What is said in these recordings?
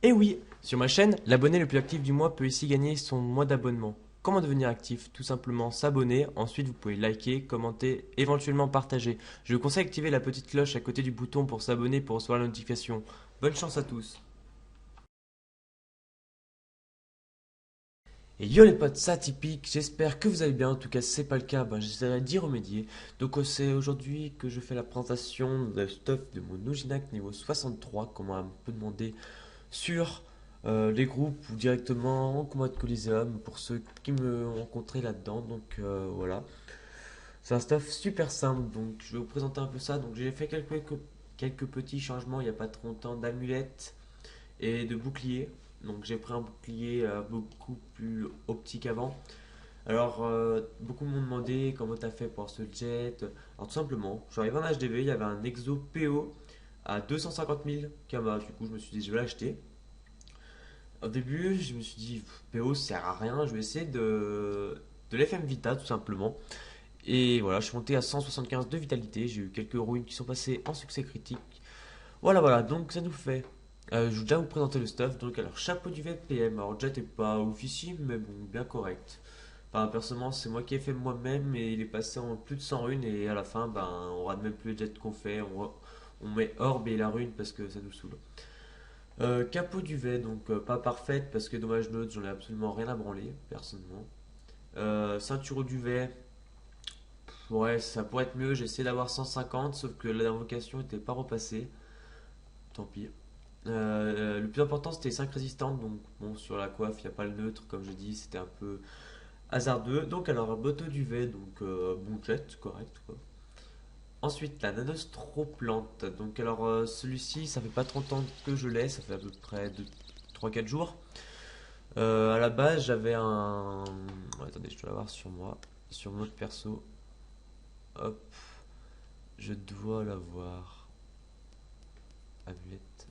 Et oui, sur ma chaîne, l'abonné le plus actif du mois peut ici gagner son mois d'abonnement. Comment devenir actif? Tout simplement s'abonner, ensuite vous pouvez liker, commenter, éventuellement partager. Je vous conseille d'activer la petite cloche à côté du bouton pour s'abonner pour recevoir la notification. Bonne chance à tous. Et yo les potes, ça typique, j'espère que vous allez bien, en tout cas si c'est pas le cas, j'essaierai d'y remédier. Donc c'est aujourd'hui que je fais la présentation de stuff de mon Nojinac niveau 63, qu'on m'a un peu demandé sur les groupes ou directement en combat de Coliseum pour ceux qui me ont rencontré là-dedans. Donc voilà, c'est un stuff super simple. Donc je vais vous présenter un peu ça. Donc j'ai fait quelques petits changements il n'y a pas trop longtemps d'amulettes et de boucliers. Donc j'ai pris un bouclier beaucoup plus optique avant. Alors beaucoup m'ont demandé comment t'as fait pour ce jet. Alors tout simplement, j'arrive en HDV, il y avait un Exo PO à 250 000 Kama. Du coup je me suis dit je vais l'acheter. Au début, je me suis dit, PO ça sert à rien, je vais essayer de l'FM Vita tout simplement. Et voilà, je suis monté à 175 de vitalité, j'ai eu quelques ruines qui sont passées en succès critique. Voilà, voilà, donc ça nous fait. Je vais déjà vous présenter le stuff. Donc, alors, chapeau du VPM. Alors, Jet est pas oufissime, mais bon, bien correct. Enfin, personnellement, c'est moi qui ai fait moi-même et il est passé en plus de 100 runes. Et à la fin, on rate même plus le jet qu'on fait. On met orbe et la rune parce que ça nous saoule. Capot duvet, donc pas parfaite parce que dommage note, j'en ai absolument rien à branler, personnellement. Ceinture au duvet, ouais, ça pourrait être mieux, j'ai essayé d'avoir 150, sauf que l'invocation n'était pas repassée, tant pis. Le plus important c'était 5 résistantes, donc bon, sur la coiffe, il n'y a pas le neutre, comme je dis, c'était un peu hasardeux. Donc, alors, bateau duvet, donc bon jet, correct quoi. Ensuite, la nanostrop-plante. Donc, alors, celui-ci, ça fait pas 30 ans que je l'ai, ça fait à peu près 3 4 jours. À la base, j'avais un. Attendez, je dois l'avoir sur moi. Sur mon autre perso. Hop, je dois l'avoir. Amulette.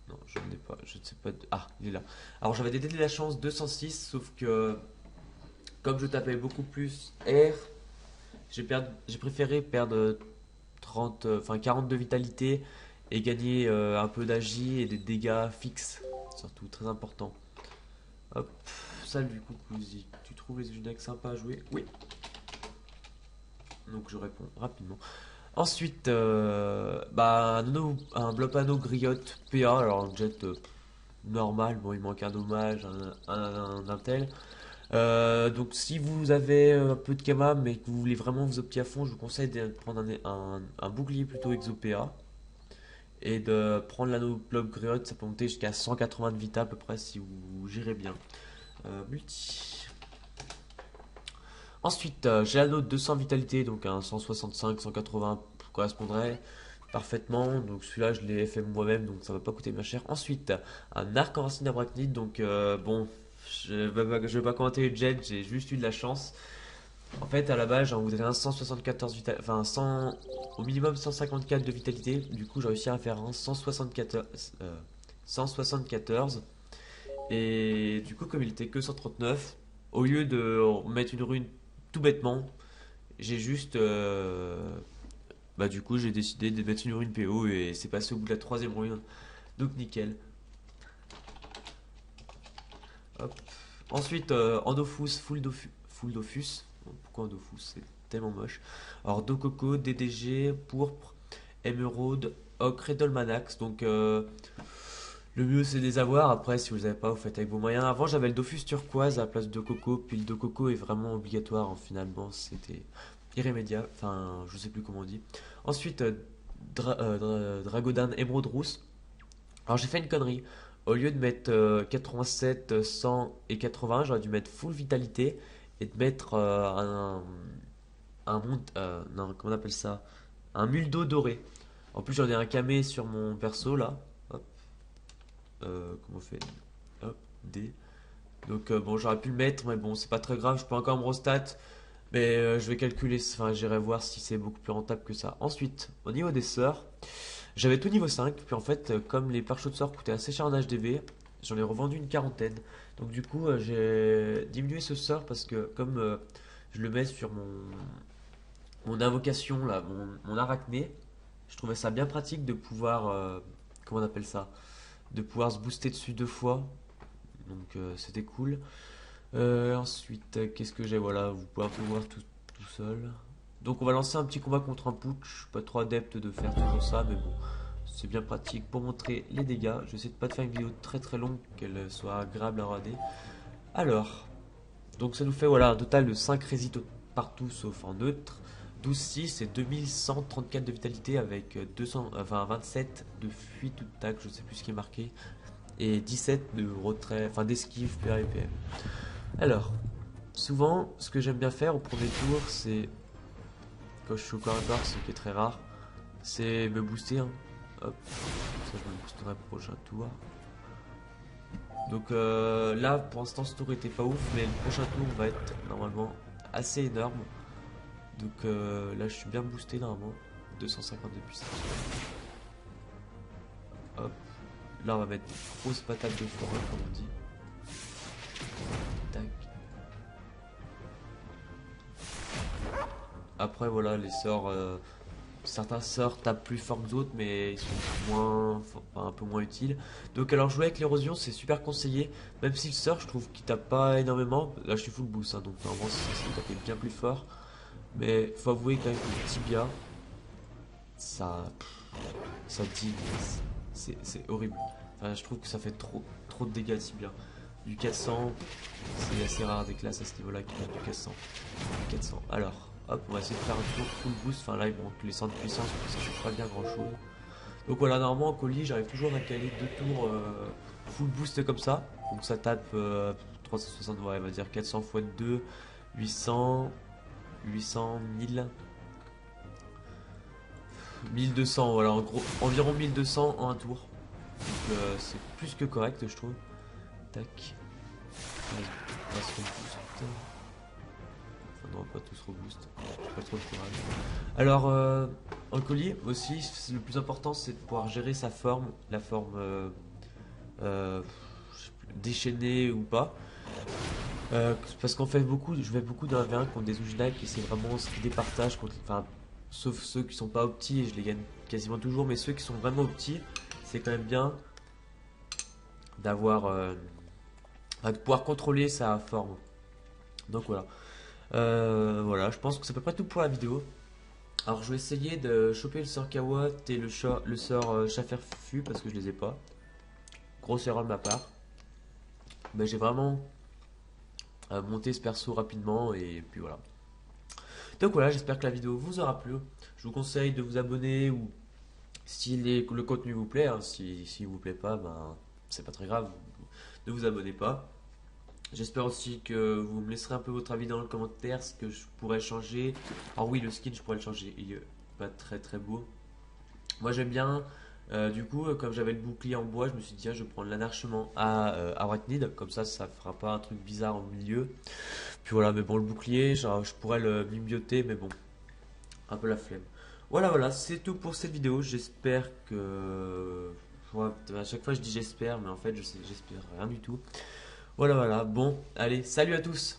Non, je ne l'ai pas. Je ne sais pas. Ah, il est là. Alors, j'avais des dés de la chance 206, sauf que comme je tapais beaucoup plus R, j'ai préféré perdre 30, enfin 40 de vitalité et gagner un peu d'agi et des dégâts fixes. Surtout, très important. Hop, salut Coucouzi. Tu trouves les Unax sympas à jouer? Oui. Donc je réponds rapidement. Ensuite, un Blopano Griotte PA, alors un jet normal, bon il manque un dommage, un intel. Donc si vous avez un peu de Kama mais que vous voulez vraiment vous opter à fond, je vous conseille de prendre un bouclier plutôt Exo PA et de prendre l'anneau Blob Griotte, ça peut monter jusqu'à 180 de vita à peu près si vous gérez bien. Multi. Ensuite, j'ai l'anneau de 200 vitalité, donc un 165, 180 correspondrait parfaitement. Donc celui-là, je l'ai fait moi-même, donc ça va pas coûter bien cher. Ensuite, un arc en racine d'arachnide, donc bon, je vais pas commenter le jet, j'ai juste eu de la chance. En fait, à la base, j'en voudrais un 174 vitalité, enfin 100, au minimum 154 de vitalité. Du coup, j'ai réussi à faire un 174, 174. Et du coup, comme il était que 139, au lieu de mettre une rune tout bêtement, j'ai juste. Du coup, j'ai décidé de mettre une rune PO et c'est passé au bout de la troisième rune. Donc, nickel. Hop. Ensuite, Endofus, full Dofus. Bon, pourquoi Endofus? C'est tellement moche. Alors, Dococo, DDG, Pourpre, Emeraude, Ocre et Dolmanax. Donc, le mieux c'est de les avoir. Après, si vous les avez pas, vous faites avec vos moyens. Avant, j'avais le Dofus turquoise à la place de Coco. Puis le Coco est vraiment obligatoire, hein. Finalement, c'était irrémédiable. Enfin, je sais plus comment on dit. Ensuite, Dragodan Émeraude Rousse. Alors, j'ai fait une connerie. Au lieu de mettre 87, 100 et 80, j'aurais dû mettre full vitalité et de mettre non, comment on appelle ça? Un muldo doré. En plus, j'en ai un camé sur mon perso là. Hop, comment on fait? Hop, D. Donc bon, j'aurais pu le mettre, mais bon, c'est pas très grave, je peux encore me rostat. Mais je vais calculer, enfin, j'irai voir si c'est beaucoup plus rentable que ça. Ensuite, au niveau des sorts, j'avais tout niveau 5, puis en fait, comme les pare de sorts coûtaient assez cher en HDV, j'en ai revendu une quarantaine. Donc du coup, j'ai diminué ce sort parce que comme je le mets sur mon invocation, là, mon arachné, je trouvais ça bien pratique de pouvoir, comment on appelle ça? de pouvoir se booster dessus 2 fois. Donc c'était cool. Ensuite, qu'est-ce que j'ai? Voilà, vous pouvez un peu voir tout seul. Donc on va lancer un petit combat contre un putsch. Je suis pas trop adepte de faire toujours ça, mais bon, c'est bien pratique pour montrer les dégâts. Je vais essayer de pas de faire une vidéo très très longue, qu'elle soit agréable à regarder. Alors, donc ça nous fait voilà un total de 5 résits partout sauf en neutre. 12-6 et 2134 de vitalité avec 27 de fuite ou de tac, je sais plus ce qui est marqué. Et 17 de retrait, enfin d'esquive, PR et PM. Alors, souvent, ce que j'aime bien faire au premier tour, c'est quand je suis au corps à corps, ce qui est très rare, c'est me booster. Hein. Hop, ça je me boosterai au prochain tour. Donc là, pour l'instant, ce tour était pas ouf, mais le prochain tour va être normalement assez énorme. Donc là, je suis bien boosté normalement, 250 de puissance. Hop, là on va mettre une grosse patate de forêt, comme on dit. Tac. Après voilà, les sorts, certains sorts tapent plus fort que d'autres, mais ils sont un peu moins utiles. Donc alors jouer avec l'érosion, c'est super conseillé, même si le sort, je trouve qu'il tape pas énormément. Là je suis full boost, hein, donc normalement c'est taper bien plus fort. Mais faut avouer quand même que le tibia, ça, ça dit, c'est horrible. Enfin, je trouve que ça fait trop de dégâts tibia. Du 400, c'est assez rare des classes à ce niveau-là qui mettent du 400. 400. Alors, hop, on va essayer de faire un tour full boost. Enfin là, il manque les centres de puissance, donc ça change pas bien grand-chose. Donc voilà, normalement en colis, j'arrive toujours à caler 2 tours full boost comme ça. Donc ça tape 360, ouais, on va dire 400 x 2, 800, 800, 1000. 1200, voilà, en gros, environ 1200 en un tour. Donc c'est plus que correct, je trouve. Tac. On va se reboost. Enfin, non, pas tous reboost. J'ai pas trop de courage. Alors, en colis aussi, le plus important, c'est de pouvoir gérer sa forme. La forme je sais plus, déchaînée ou pas. Parce qu'on fait beaucoup, je fais beaucoup d'un V1 contre des Ujnak et c'est vraiment ce qui départage contre, enfin, sauf ceux qui sont pas optis et je les gagne quasiment toujours, mais ceux qui sont vraiment optis, c'est quand même bien d'avoir, de pouvoir contrôler sa forme. Donc voilà. Voilà, je pense que c'est à peu près tout pour la vidéo. Alors je vais essayer de choper le sort Kawa et le sort Chaferfu parce que je les ai pas. Grosse erreur de ma part. Mais j'ai vraiment monté ce perso rapidement et puis voilà. Donc voilà, j'espère que la vidéo vous aura plu. Je vous conseille de vous abonner ou si le contenu vous plaît. Hein, si vous plaît pas, ben c'est pas très grave. Ne vous abonnez pas. J'espère aussi que vous me laisserez un peu votre avis dans le commentaire, ce que je pourrais changer. Alors oui, le skin, je pourrais le changer. Il est pas très beau. Moi, j'aime bien. Du coup, comme j'avais le bouclier en bois, je me suis dit, tiens, je vais prendre l'anarchement à Arachnid. Comme ça fera pas un truc bizarre au milieu. Puis voilà, mais bon, le bouclier, genre, je pourrais le mimbioter, mais bon, un peu la flemme. Voilà, c'est tout pour cette vidéo. J'espère que. Ouais, à chaque fois, je dis j'espère, mais en fait, j'espère rien du tout. Voilà, bon, allez, salut à tous!